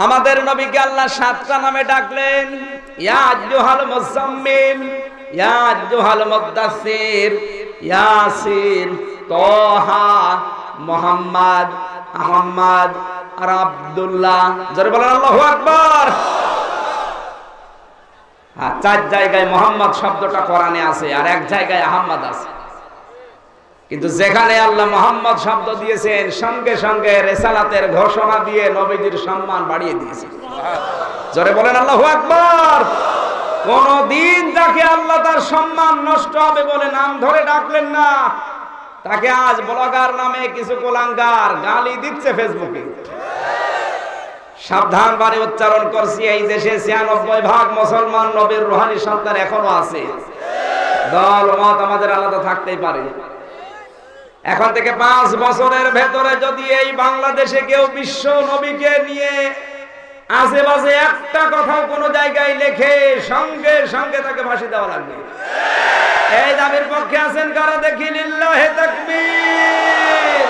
আমাদের নবীকে আল্লাহ 7টা নামে ডাকলেন। ইয়া আইয়ুহাল মুযাম্মিল, ইয়া আইয়ুহাল মুদ্দাসসির, ইয়াসিন, তাহা, মুহাম্মদ, আহমদ আর আব্দুল্লাহ। জোরে বলেন আল্লাহু আকবার। হ্যাঁ, 4 জায়গায় মুহাম্মদ শব্দটা কোরআনে আছে আর এক জায়গায় আহমদ আছে। কিন্তু যেখানে আল্লাহ মুহাম্মদ শব্দ দিয়েছেন সঙ্গে সঙ্গে রিসালাতের ঘোষণা দিয়ে নবীজির সম্মান বাড়িয়ে দিয়েছেন। জোরে বলেন আল্লাহু আকবার। কোনদিন যাকে আল্লাহ তার সম্মান নষ্ট হবে বলে নাম ধরে ডাকলেন না, তাকে আজ ব্লগার নামে কিছু কোলাঙ্গার গালি দিচ্ছে ফেসবুকে। সাবধান বারে উচ্চারণ করছি, এই দেশে 96% মুসলমান নবীর রূহানী সন্তান এখনো আছে। দল মত আমাদের আলাদা থাকতেই পারে। এখন থেকে 5 বছরের ভেতরে যদি এই বাংলাদেশে কেউ বিশ্ব নবীকে নিয়ে আশেপাশে একটা কথাও কোনো জায়গায় লেখে, সঙ্গে সঙ্গে তাকে ফাঁসি দেওয়া লাগবে। এই দাবির পক্ষে আছেন কারা? দেখি লিল্লাহে তাকবীর।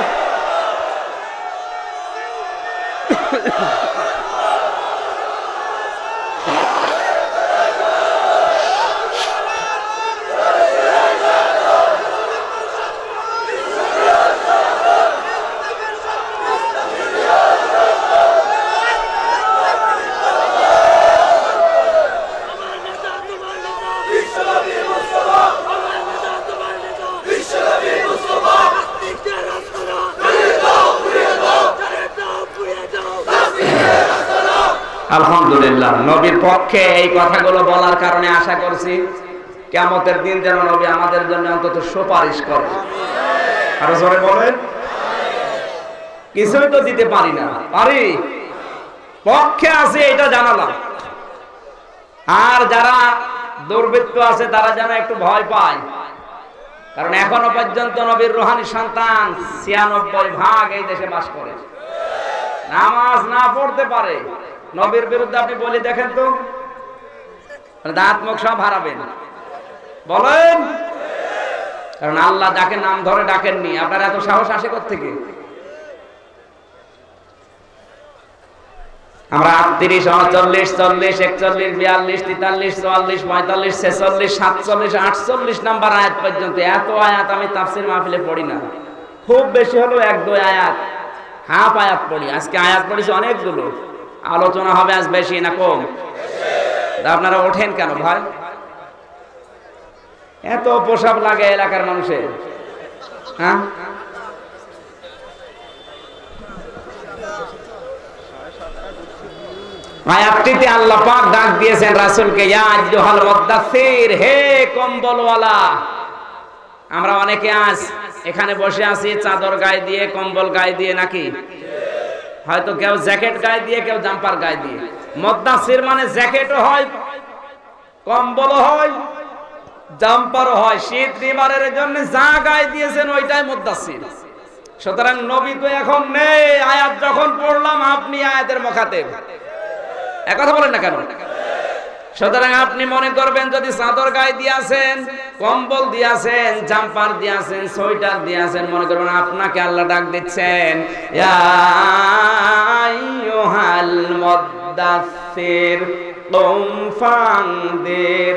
আলহামদুলিল্লাহ, নবীর পক্ষে এই কথাগুলো বলার কারণে আশা করছি কিয়ামতের দিন যেন নবী আমাদের জন্য অন্তত সুপারিশ করে। আরো জোরে বলেন। কিছুই তো দিতে পারি না, পারি পক্ষে আছে এটা জানালাম। আর যারা দুর্বৃত্ত আছে তারা যেন একটু ভয় পায়, কারণ এখনো পর্যন্ত নবীর রূহানী সন্তান 96% এই দেশে বাস করে, নামাজ না পড়তে পারে। নবীর বিরুদ্ধে আপনি বলে দেখেন তো, দাঁত মুখ সব হারাবেন। বলেন, কারণ আল্লাহ যাকে নাম ধরে ডাকেননি, আপনার এত সাহস আসে কোত্থেকে? আমরা 38, 39, 40, 41, 42, 43, 44, 45, 46, 47, 48 নাম্বার আয়াত পর্যন্ত এত আয়াত আমি তাফসীর মাহফিলে পড়ি না। খুব বেশি হলো 1-2 আয়াত, হাফ আয়াত পড়ি। আজকে আয়াত পড়েছি অনেকগুলো। আলোচনা হবে আজ বেশি না কম? আপনারা ওঠেন কেন ভাই? এত পোশাক লাগে এলাকার মানুষের। হ্যাঁ, আয়াতটিতে আল্লাহ পাক ডাক দিয়েছেন রাসূলকে, ইয়া আইয়ুহাল মুদ্দাসসির, হে কম্বলওয়ালা। আমরা অনেকে আজ এখানে বসে আছি চাদর গায়ে দিয়ে, কম্বল গায়ে দিয়ে, নাকি? হয়তো কেউ জ্যাকেট গায়ে দিয়ে, কেউ জাম্পার গায়ে দিয়ে। মুদ্দাসসির মানে জ্যাকেটও হয়, কম্বলও হয়, জাম্পারও হয়। শীত নিবারের জন্য যা গায়ে দিয়েছেন ওইটাই মুদ্দাসসির। সুতরাং নবী তো এখন নেই, আয়াত যখন পড়লাম আপনি আয়াতের মুখাতেব। এক কথা বলেন না কেন? সুতরাং আপনি মনে করবেন যদি চাদর গায়ে দিয়েছেন, কম্বল দিয়েছেন, জাম্পার দিয়েছেন, সোয়েটার দিয়েছেন, মনে করবেন আপনাকে আল্লাহ ডাক দিচ্ছেন, ইয়া আইয়ুহাল মুদ্দাসসির কুম ফানদির,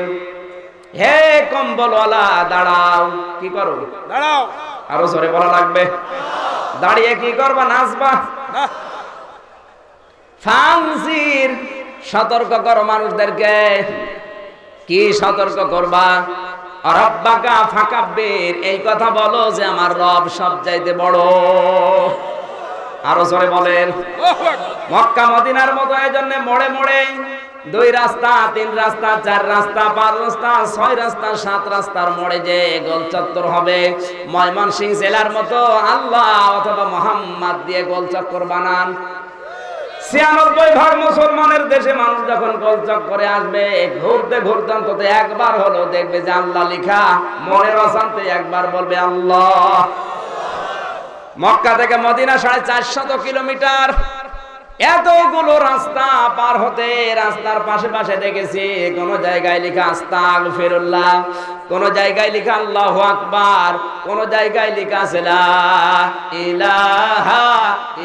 হে কম্বলওয়ালা দাঁড়াও। কি করো? দাঁড়াও। আরো জোরে বলা লাগবে। দাঁড়িয়ে কি করবা? নাচবা? ফানজির, সতর্ক করো মানুষদেরকে। কি সতর্ক করবা? রব্বাকা ফাকাব্বির, এই কথা বলো যে আমার রব সবচাইতে বড়। আরো জোরে বলেন। মক্কা মদিনার মতো এজন্য মোড়ে মোড়ে 2 রাস্তা, 3 রাস্তা, 4 রাস্তা, 5 রাস্তা, 6 রাস্তা, 7 রাস্তার মোড়ে যে গোল চত্বর হবে, ময়মনসিংহ জেলার মতো আল্লাহ অথবা মুহাম্মদ দিয়ে গোল চত্বর বানান। 96% মুসলমানের দেশে মানুষ যখন গোল চক্করে আসবে, ঘুরতে ঘুরতে অন্তত একবার হলো দেখবে যে আল্লাহ লিখা, মনের অশান্তি একবার বলবে আল্লাহ। মক্কা থেকে মদিনা 450 কিলোমিটার, এতগুলো রাস্তা পার হতে রাস্তার পাশে পাশে দেখেছি কোন জায়গায় লেখা আস্তাগফিরুল্লাহ, কোন জায়গায় লেখা আল্লাহু আকবার, কোন জায়গায় লেখা আছে লা ইলাহা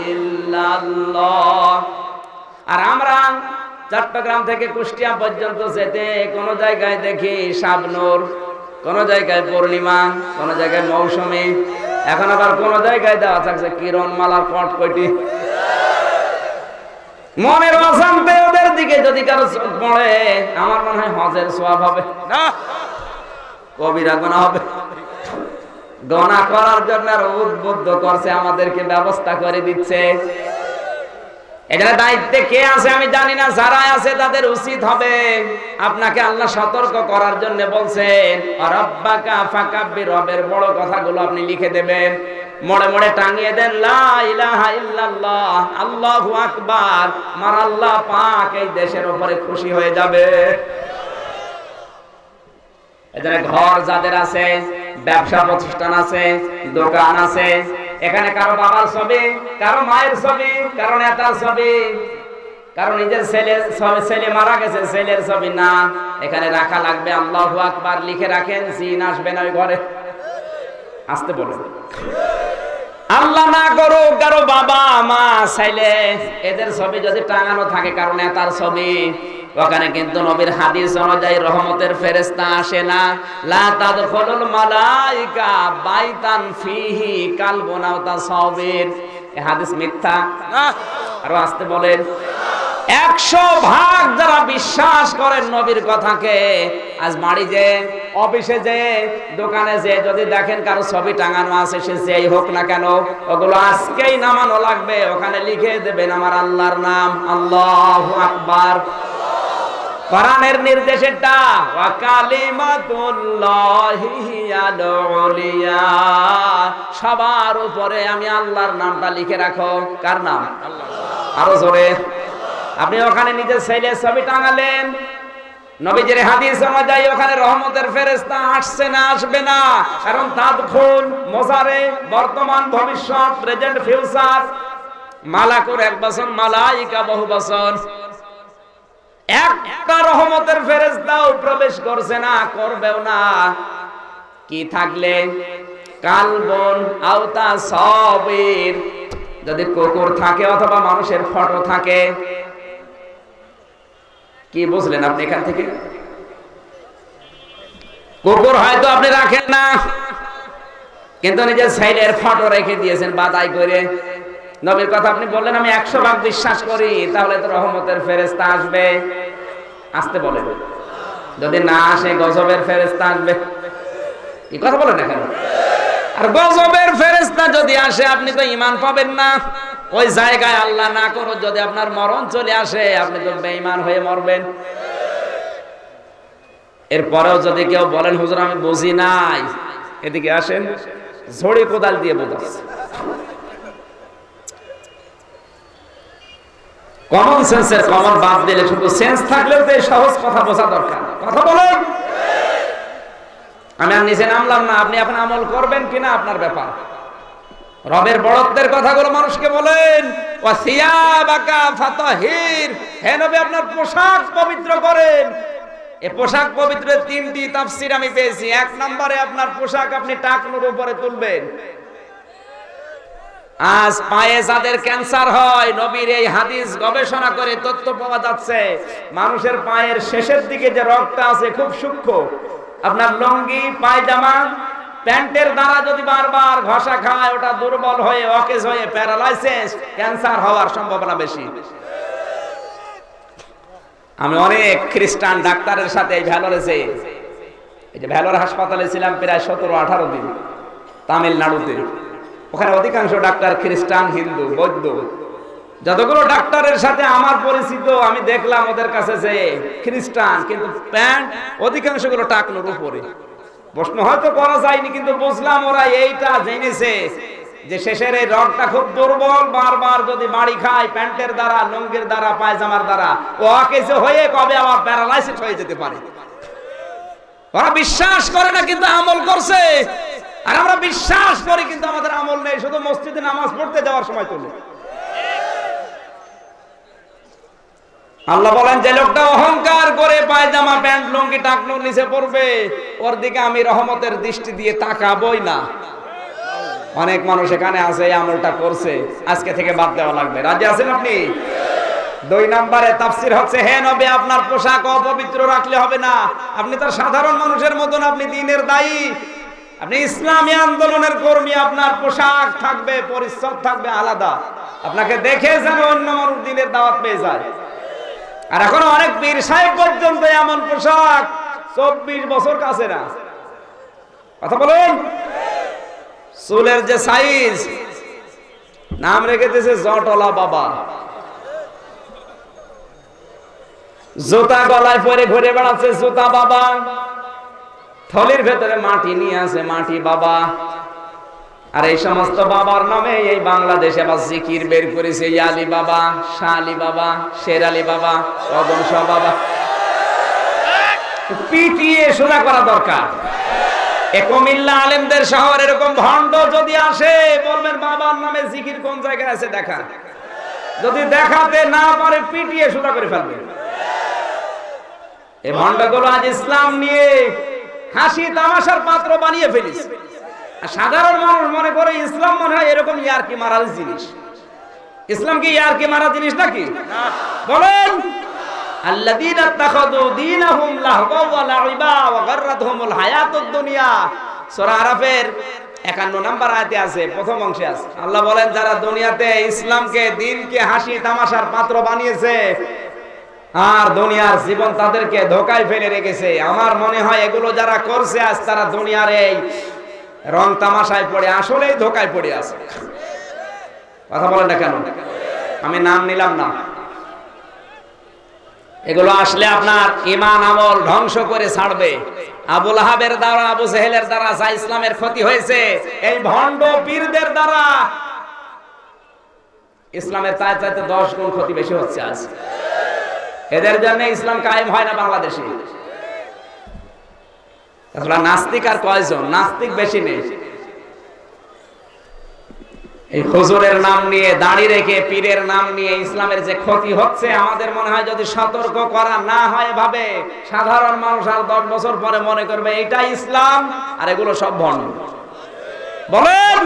ইল্লাল্লাহ। আর আমরা চট্টগ্রাম থেকে কুষ্টিয়া পর্যন্ত যেতে কোন জায়গায় দেখি শাবনূর, কোন জায়গায় পূর্ণিমা, কোন জায়গায় মৌসুমী, এখন আবার কোন জায়গায় দেওয়া থাকছে কিরণমালার কটকটি। মনের অশান্তি ওদের দিকে যদি কারো চোখ পড়ে, আমার মনে হয় হজের সওয়াব হবে না, কবিরা গুনাহ হবে। গুনাহ করার জন্য আর উদ্বুদ্ধ করছে, আমাদেরকে ব্যবস্থা করে দিচ্ছে। এটার দায়িত্বে কে আছে আমি জানি না, যারা আছে তাদের উচিত হবে আপনাকে আল্লাহ সতর্ক করার জন্য বলছেন, রাব্বাকা ফাকাব্বির, রবের বড় কথাগুলো আপনি লিখে দেবেন, মোড়ে মোড়ে টাঙিয়ে দেন, লা ইলাহা ইল্লাল্লাহ, আল্লাহু আকবার। আমার আল্লাহ পাক এই দেশের উপরে খুশি হয়ে যাবে। এখানে ঘর যাদের আছে, ব্যবসা প্রতিষ্ঠান আছে, দোকান আছে, এখানে কারো বাবার ছবি, কারো মায়ের ছবি, কারো নেতার ছবি, কারো নিজের ছেলে মারা গেছে ছেলের ছবি না, এখানে রাখা লাগবে আল্লাহু আকবার লিখে রাখেন, জিন আসবে না ওই ঘরে। আসতে বলুন, আল্লাহ না করুক কারো বাবা মা ছেলে এদের ছবি যদি টাঙানো থাকে, কারো নেতার ছবি, ওখানে কিন্তু নবীর হাদিস অনুযায়ী রহমতের ফেরেশতা আসে না। লা তাদখুলুল মালাইকা বাইতান ফিহি কালবুন আও তাসাবির, এই হাদিস মিথ্যা। আরো আসতে বলেন, 100% যারা বিশ্বাস করেন নবীর কথাকে, আজ বাড়ি যে, অফিসে যে, দোকানে যে যদি দেখেন কারো ছবি টাঙানো আছে, সে যেই হোক না কেন, ওগুলো আজকেই নামানো লাগবে, ওখানে লিখে দেবেন আমার আল্লাহর নাম, আল্লাহু আকবার। কোরআনের নির্দেশ এটা, ওয়া কালিমাতুল্লাহি হিয়াল উলিয়া, সবার উপরে আমি আল্লাহর নামটা লিখে রাখো। কার নাম? আল্লাহ। আরো জোরে। আপনি ওখানে নিজের ছেলের ছবি টাঙালেন, নবীজির হাদিস অনুযায়ী ওখানে রহমতের ফেরেশতা আসছে না, আসবে না, কারণ তাদখুল মুজারে, বর্তমান ভবিষ্যৎ, প্রেজেন্ট ফিউচার, মালাকুর এক বছর, মালাইকা বহু বছর, একটা রহমতের ফেরেশতাও প্রবেশ করছে না, করবেও না। কি থাকলে কালবন আওতা সবির, যদি কুকুর থাকে অথবা মানুষের ফটো থাকে। কি বুঝলেন আপনি এখান থেকে? কুকুর হয়তো আপনি রাখেন না, কিন্তু নিজের ছেলের ফটো রেখে দিয়েছেন বাদাই করে। নবীর কথা আপনি বললেন আমি 100% বিশ্বাস করি, তাহলে তো রহমতের ফেরেশতা আসবে। আসতে বলেন, যদি না আসে গজবের ফেরেশতা আসবে। কি কথা বলেন এখানে? আর গজবের ফেরেশতা যদি আসে, আপনি তো ঈমান পাবেন না। ওই জায়গায় আল্লাহ না করো যদি আপনার মরণ চলে আসে, আপনি তো বেঈমান হয়ে মরবেন। এরপরেও যদি কেউ বলেন হুজুর আমি বুঝি নাই, এদিকে আসেন, ঝড়ি কোদাল দিয়ে বোঝাচ্ছে। কমন সেন্সের কমন বাদ দিলে, শুধু সেন্স থাকলেও তো এই সহজ কথা বোঝা দরকার। কথা বলেন। আমি আর নিচে নামলাম না, আপনি এখন আমল করবেন কিনা আপনার ব্যাপার। রবের বড়ত্বের কথাগুলো মানুষকে বলেন। ওয়া সিয়াবাকা ফাতাহির, হে নবী আপনার পোশাক পবিত্র করেন। এই পোশাক পবিত্রের 3টি তাফসীর আমি পেয়েছি। 1 নম্বরে আপনার পোশাক আপনি টাকনুর উপরে তুলবেন। আজ পায়ে যাদের ক্যান্সার হয়, নবীর এই হাদিস গবেষণা করে তথ্য পাওয়া যাচ্ছে, মানুষের পায়ের শেষের দিকে যে রগটা আছে খুব সূক্ষ্ম, আপনার লুঙ্গি, পায়জামা, প্যান্টের দ্বারা যদি বারবার ঘষা খায়, ওটা দুর্বল হয়ে অকেজ হয়ে প্যারালাইসিস, ক্যান্সার হওয়ার সম্ভাবনা বেশি। আমি অনেক খ্রিস্টান ডাক্তারের সাথে এই ভ্যালোরেছে, এই যে ভ্যালোর হাসপাতালে ছিলাম প্রায় 17-18 দিন তামিলনাড়ুতে। ওখানে অধিকাংশ ডাক্তার খ্রিস্টান, হিন্দু, বৌদ্ধ। যতগুলো ডাক্তারের সাথে আমার পরিচিত, আমি দেখলাম ওদের কাছে যে খ্রিস্টান, কিন্তু প্যান্ট অধিকাংশগুলো টাকনুর উপরে। প্রশ্ন হয়তো করা যায়নি, কিন্তু বুঝলাম ওরা এইটা জেনেছে যে শেষের এই রগটা খুব দুর্বল, বারবার যদি বাড়ি খায় প্যান্টের দ্বারা, লুঙ্গির দ্বারা, পায়জামার দ্বারা, ও অকেজো হয়ে কবে আবার প্যারালাইসিস হয়ে যেতে পারে। ওরা বিশ্বাস করে না কিন্তু আমল করছে। আর আমরা বিশ্বাস করি কিন্তু আমাদের আমল নেই, শুধু মসজিদে নামাজ পড়তে যাওয়ার সময় তুলে। আল্লাহ বলেন যে লোকটা অহংকার করে পায়জামা, প্যান্ট, লুঙ্গি টাকনুর নিচে পড়বে, ওর দিকে আমি রহমতের দৃষ্টি দিয়ে তাকাবই না। অনেক মানুষ এখানে আছে এই আমলটা করছে, আজকে থেকে বাদ দেওয়া লাগবে। রাজি আছেন আপনি? দুই নম্বরে তাফসীর হচ্ছে, হে নবী আপনার পোশাক অপবিত্র রাখলে হবে না, আপনি তো সাধারণ মানুষের মতন, আপনি দ্বীনের দায়ী, আপনি ইসলামী আন্দোলনের কর্মী, আপনার পোশাক থাকবে, পরিচ্ছদ থাকবে আলাদা, আপনাকে দেখে যেন অন্য মানুষ দ্বীনের দাওয়াত পেয়ে যায়। আর এখন অনেক পীর সাহেব পর্যন্ত এমন পোশাক 24 বছর কাছে না, কথা বলেন। চুলের যে সাইজ, নাম রেখে দিয়েছে জটলা বাবা, জুতা গলায় পরে ঘুরে বেড়াচ্ছে জুতা বাবা, থলির ভেতরে মাটি নিয়ে আছে মাটি বাবা। আর এই সমস্ত বাবার নামে এই বাংলাদেশে আবার জিকির বের করেছে, আলী বাবা, শাহ আলী বাবা, শের আলী বাবা, কদম শাহ বাবা। পিটিয়ে সোজা করা দরকার। কুমিল্লা আলেমদের শহর এরকম ভণ্ড যদি আসে, বলবেন বাবার নামে জিকির কোন জায়গায় আছে দেখা, যদি দেখাতে না পারে পিটিয়ে সোজা করে ফেলবে। এই ভণ্ডগুলো আজ ইসলাম নিয়ে হাসি তামাশার পাত্র বানিয়ে ফেলিস। আর সাধারণ মানুষ মনে করে ইসলাম মনে হয় এরকম ইয়ারকি মারার জিনিস। ইসলাম কি ইয়ারকি মারা জিনিস নাকি? বলেন, আল্লাযীনা ইত্তাখাযু দীনাহুম লাহওয়া ওয়া লাইবা ওয়া গাররাতহুমুল হায়াতুদ দুনিয়া। সূরা আরাফের 51 নম্বর আয়াতে আছে, প্রথম অংশে আছে। আল্লাহ বলেন, যারা দুনিয়াতে ইসলামকে, দ্বীনকে হাসি তামাশার পাত্র বানিয়েছে আর দুনিয়ার জীবন তাদেরকে ধোঁকায় ফেলে রেখেছে, আমার মনে হয় এগুলো যারা করছে আজ তারা দুনিয়ার এই রং তামাশায় পড়ে আসলেই ধোঁকায় পড়ে আছে। কথা বলেন না কেন? আমি নাম নিলাম না। এগুলো আসলে আপনার ঈমান আমল ধ্বংস করে ছাড়বে। আবু লাহাবের দ্বারা, আবু জেহেলের দ্বারা যা ইসলামের ক্ষতি হয়েছে, এই ভণ্ড পীরদের দ্বারা ইসলামের চাইতে 10 গুণ ক্ষতি বেশি হচ্ছে আজ। এদের জন্য ইসলাম কায়েম হয় না বাংলাদেশে। আসলে নাস্তিক আর কয়জন? নাস্তিক বেশি নেই। এই হুজুরের নাম নিয়ে, দাড়ি রেখে, পীরের নাম নিয়ে ইসলামের যে ক্ষতি হচ্ছে, আমাদের মনে হয় যদি সতর্ক করা না হয় ভাবে, সাধারণ মানুষ আর 10 বছর পরে মনে করবে এইটা ইসলাম আর এগুলো সব ভণ্ড। বলেন।